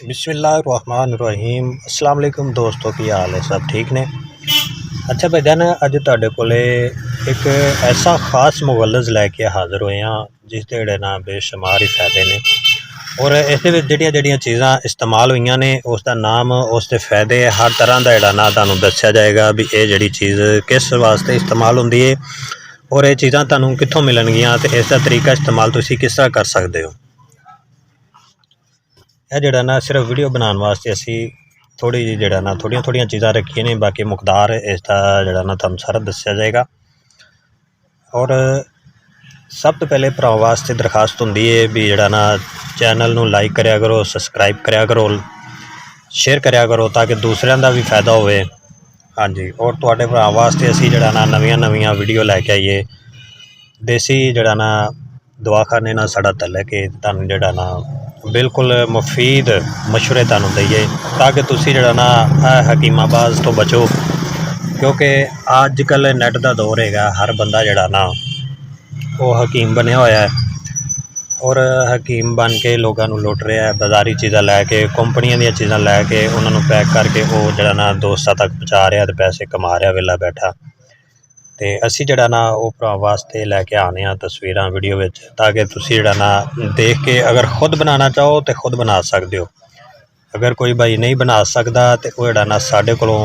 बिस्मिल्लाहिर्रहमानिर्रहीम अस्सलाम वालेकुम दोस्तों की हाल है सब ठीक ने। अच्छा भाईजान अज तुहाडे कोले एक ऐसा खास मुगलज़ लैके हाज़र होए हाँ जिसके जेहड़े ना बेशुमार ही फायदे ने और इस जड़ियाँ जड़ियाँ चीज़ां इस्तेमाल हुई ने उसका नाम उसके फायदे हर तरह का जोड़ा ना तुहानूं दस्सिया जाएगा भी ये जड़ी चीज़ किस वास्ते इस्तेमाल होंदी है और ये चीज़ां तुहानूं कित्थों मिलणगियां ते इसका तरीका इस्तेमाल तुसीं किस तरह कर सकते हो। यह जोड़ा ना सिर्फ वीडियो बनाने वास्ते असी थोड़ी जी जोड़ा ना थोड़िया थोड़िया चीज़ां रखी ने बाकी मुकदार इसका जोड़ा ना तुहानूं सारा दस्सिया जाएगा। और सब तो पहले भरावां वास्ते दरखास्त होंदी है भी जोड़ा ना चैनल नूं लाइक करया करो, सबसक्राइब करया करो, शेयर करया करो ताकि दूसरियां दा भी फायदा होवे। हाँ जी, और तुहाडे भरावां वास्ते असी जोड़ा ना नवीं नवीं वीडियो लैके आईए देसी जोड़ा ना दवाखाने नाल साडा तलक है तुहानूं जोड़ा ना बिल्कुल मुफीद मशवरे तुहानूं दईए ताकि तुसीं जोड़ा ना हकीमाबाज तो बचो क्योंकि अजकल नैट का दौर है हर बंदा जोड़ा ना वो हकीम बनया होया है और हकीम बन के लोगों को लुट रहा है बाजारी चीज़ां लैके कंपनियां दी चीज़ां लैके उन्होंने पैक करके वो जोड़ा ना दोस्तों तक पहुँचा रहा तो पैसे कमा रहा वेला बैठा। तो असी जोड़ा ना वो भरावां वास्ते लैके आने तस्वीरां वीडियो विच ताकि तुसीं जोड़ा ना देख के अगर खुद बनाना चाहो तो खुद बना सकते हो, अगर कोई भाई नहीं बना सकता तो वो जोड़ा ना साडे कोलों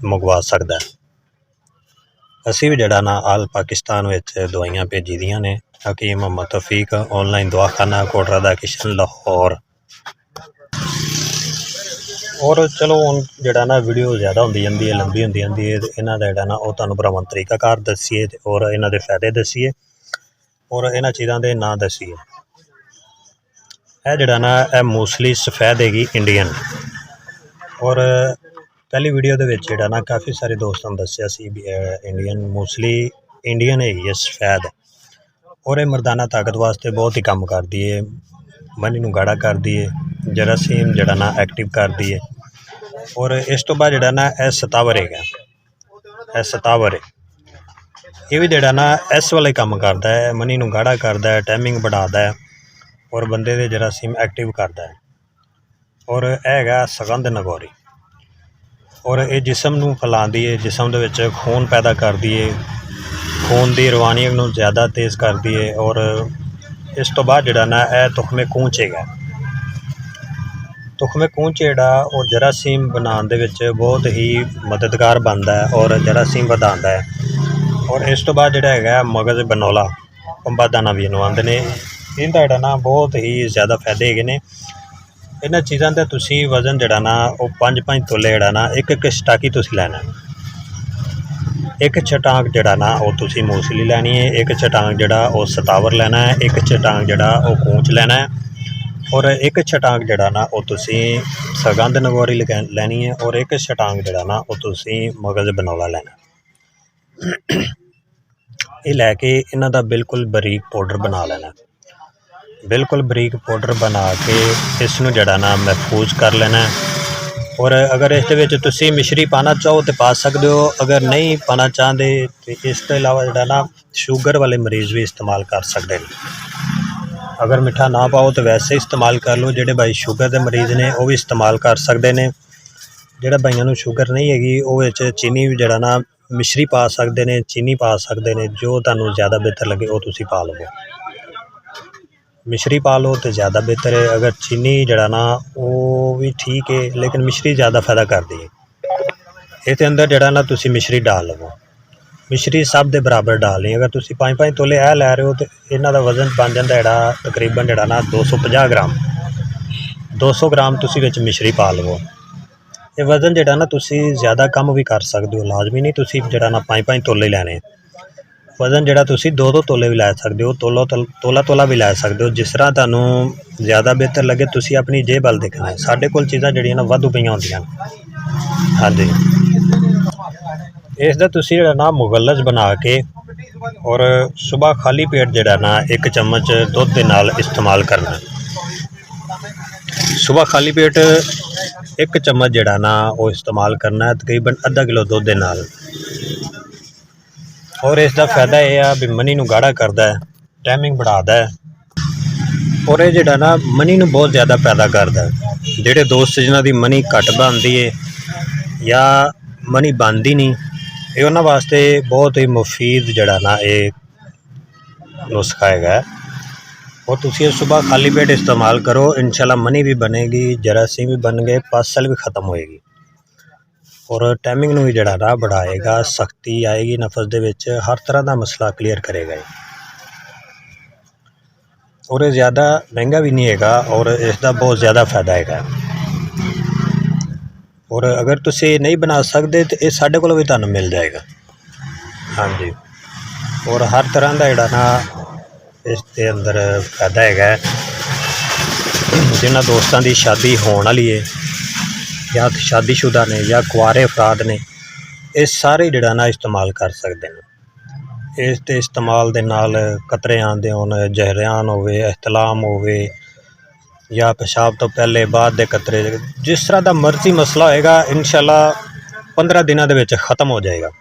मंगवा सकता है। असी भी जोड़ा ना आल पाकिस्तान विच दवाइयां भेजी दियां ने हकीम मोहम्मद तौफीक ऑनलाइन दवाखाना कोटरा दा किशन लाहौर। और चलो हुण जोड़ा ना वीडियो ज़्यादा होंदी जांदी है लंबी होंदी जांदी है इन्हां दा जोड़ा ना वो तुहानूं भरावां तरीकाकार दस्सीए और इन्हां दे फायदे दस्सीए और इन्हां चीज़ां दे नां दस्सीए। यह जोड़ा ना यह मूसली सफेद हैगी इंडियन और पहली वीडियो दे विच जोड़ा ना काफ़ी सारे दोस्तों ने दस्सिया सी भी इंडियन मूसली इंडियन हैगी है सफेद और यह मर्दाना ताकत वास्ते बहुत ही काम करती है, मनी नूं गाढ़ा करती है, जरासीम जोड़ा ना एक्टिव करती है और इस तो बाद जोड़ा ना यह सतावर हैगा यह सतावर है ये भी जोड़ा ना इस वाले काम करता है, मनी नूं गाढ़ा करता है, टाइमिंग बढ़ाता है और बंदे दे जरासीम एक्टिव करता है। और यह हैगा सगंध नगौरी और ये जिसम नूं फैलांदी है, जिसम दे विच खून पैदा करती है, खून की रवानियत नूं ज़्यादा तेज़ करती है और इस तो बाद जोड़ा ना यह तुखमे कूंच हैगा तुखमे कूंच जोड़ा वो जरासीम बनाने दे विच बहुत ही मददगार बनता है और जरासीम वधांदा है। और इस तो बाद जोड़ा हैगा मगज़ बनौला पंबादाना भी इहनूं आंदे ने इनका जोड़ा ना बहुत ही ज़्यादा फायदे हैगे ने। इन्हां चीज़ां दा तुसीं वजन जोड़ा ना वो 5-5 तोले जोड़ा ना एक स्टाकी तुसीं लैना एक चटांग जोड़ा ना वो तुसीं मूसली लैनी है, एक चटांग जोड़ा वो सतावर लेना है, एक चटांग जोड़ा वो कूंच लेना है और एक चटांग जोड़ा ना वो तुसीं सगंध नगौरी लैनी है और एक चटांग जोड़ा ना वो तुसीं मगज़ बनौला लेना। ये लैके इन्हां दा बिल्कुल बरीक पाउडर बना लेना, बिल्कुल बरीक पाउडर बना के इसनूं जोड़ा ना महफूज कर लेना है। और अगर इस विच तुसीं मिश्री पाना चाहो तो पा सकते हो, अगर नहीं पाना चाहते तो इस तो इलावा जोड़ा ना शुगर वाले मरीज़ भी इस्तेमाल कर सकते हैं। अगर मिठा ना पाओ तो वैसे इस्तेमाल कर लो, जोड़े भाई शुगर के मरीज़ ने वो भी इस्तेमाल कर सकते हैं। जोड़े भाइयों नूं शुगर नहीं हैगी वो विच चीनी भी जोड़ा ना मिश्री पा सकते हैं, चीनी पा सकते हैं, जो तुहानूं ज़्यादा बेहतर लगे वो तुसीं पा लवो। मिश्री पा लो तो ज़्यादा बेहतर है, अगर चीनी जोड़ा ना वो भी ठीक है लेकिन मिश्री ज़्यादा फायदा करती है। इस अंदर जोड़ा ना तुसीं मिश्री डाल लवो, मिश्री सब दे बराबर डालनी। अगर तुसीं 5-5 तोले यह लै रहे हो तो इन्हां दा वजन बन जाता जोड़ा तकरीबन जोड़ा ना 250 ग्राम 200 ग्राम तुसीं विच मिश्री पा लवो। ये वजन जोड़ा ना तुसीं ज़्यादा कम भी कर सकते हो, लाजमी नहीं तुसीं जोड़ा ना 5-5 तोले लैने। वजन जोड़ा तुसीं 2-2 तोले भी लै सकते हो, तोला भी लै सकते हो, जिस तरह तुहानूं ज़्यादा बेहतर लगे। तुसीं अपनी जेब वाल देखना है, साडे कोल चीज़ां जिहड़ियां ना वाधू पईयां होंदियां ने। हाँ जी, इसदा तुसीं जोड़ा ना मुगलज़ बना के और सुबह खाली पेट जोड़ा ना 1 चम्मच दुध दे नाल इस्तेमाल करना। सुबह खाली पेट 1 चम्मच जोड़ा ना वो इस्तेमाल करना है तकरीबन आधा किलो दुध दे नाल। और इसका फायदा यह है भी मनी नूं गाढ़ा करता है, टाइमिंग बढ़ाता है और ये जोड़ा ना मनी नूं बहुत ज़्यादा पैदा करता है। ਜਿਹੜੇ ਦੋਸਤ ਜਿਨ੍ਹਾਂ ਦੀ ਮਨੀ ਘੱਟ ਬਣਦੀ ਹੈ ਜਾਂ ਮਨੀ ਬਣਦੀ ਨਹੀਂ, ਇਹ ਉਹਨਾਂ ਵਾਸਤੇ ਬਹੁਤ ਹੀ ਮੁਫੀਦ ਜਿਹੜਾ ਨਾ ਇਹ ਨੁਸਖਾ ਹੈਗਾ। और तुसी सुबह खाली पेट इस्तेमाल करो, इंशाल्लाह मनी भी बनेगी, जरासीम भी बन गए, पासल भी ख़त्म होएगी और टाइमिंग नूं भी जड़ा ना बढ़ाएगा, सख्ती आएगी नफस दे विच, हर तरह का मसला क्लीयर करेगा और ये ज़्यादा महंगा भी नहीं हैगा और इसका बहुत ज़्यादा फ़ायदा हैगा। और अगर तुसी नहीं बना सकते तो ये साडे कोलों भी तुहानूं मिल जाएगा। हाँ जी, और हर तरह का जड़ा ना इसके अंदर फायदा है। जिन्होंने दोस्तों की शादी होने वाली है या शादीशुदा ने या कुआरे अफराद ने, ये सारे जड़ा ना इस्तेमाल कर सकते हैं। इस दे इस्तेमाल दे नाल कतरे आते होने, जहरान होवे, एहतलाम होवे या पेशाब तो पहले बाद दे कतरे, जिस तरह का मर्जी मसला होएगा इंशाल्लाह 15 दिनों दे विच ख़त्म हो जाएगा।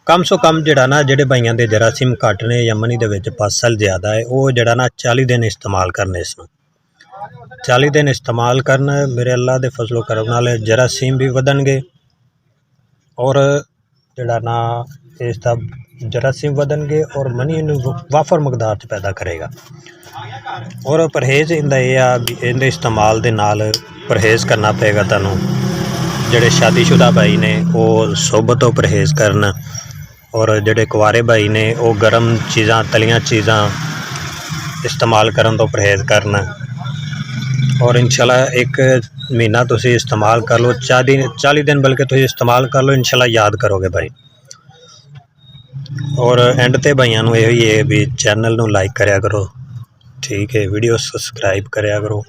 कम सो कम जड़ा ना जेडे भाइयों के जरासीम घट ने या मनी के पासल ज़्यादा है, वो जड़ा ना 40 दिन इस्तेमाल करने, इसमें 40 दिन इस्तेमाल करन, मेरे अल्लाह के फजलो करम नाल जरासीम भी वधणगे और जड़ा ना इसका जरासीम वधणगे और मनी वाफर मकदार च पैदा करेगा। और परहेज़ इंदा ये आ भी इहदे इस्तेमाल दे नाल परहेज़ करना पेगा तुहानूं। जेडे शादीशुदा भाई ने वो सोबत तो परहेज़ करन और जेडे कुआरे भाई ने वो गर्म चीज़ां, तलियां चीज़ां इस्तेमाल करन तो परहेज़ करन। और इंशाल्लाह एक महीना तुसी इस्तेमाल कर लो, 40 दिन बल्कि तुसी इस्तेमाल कर लो, इंशाल्लाह याद करोगे भाई। और एंड ते भाइयों नूं यही है भी चैनल नूं लाइक करया करो, ठीक है, वीडियो सब्सक्राइब करया करो।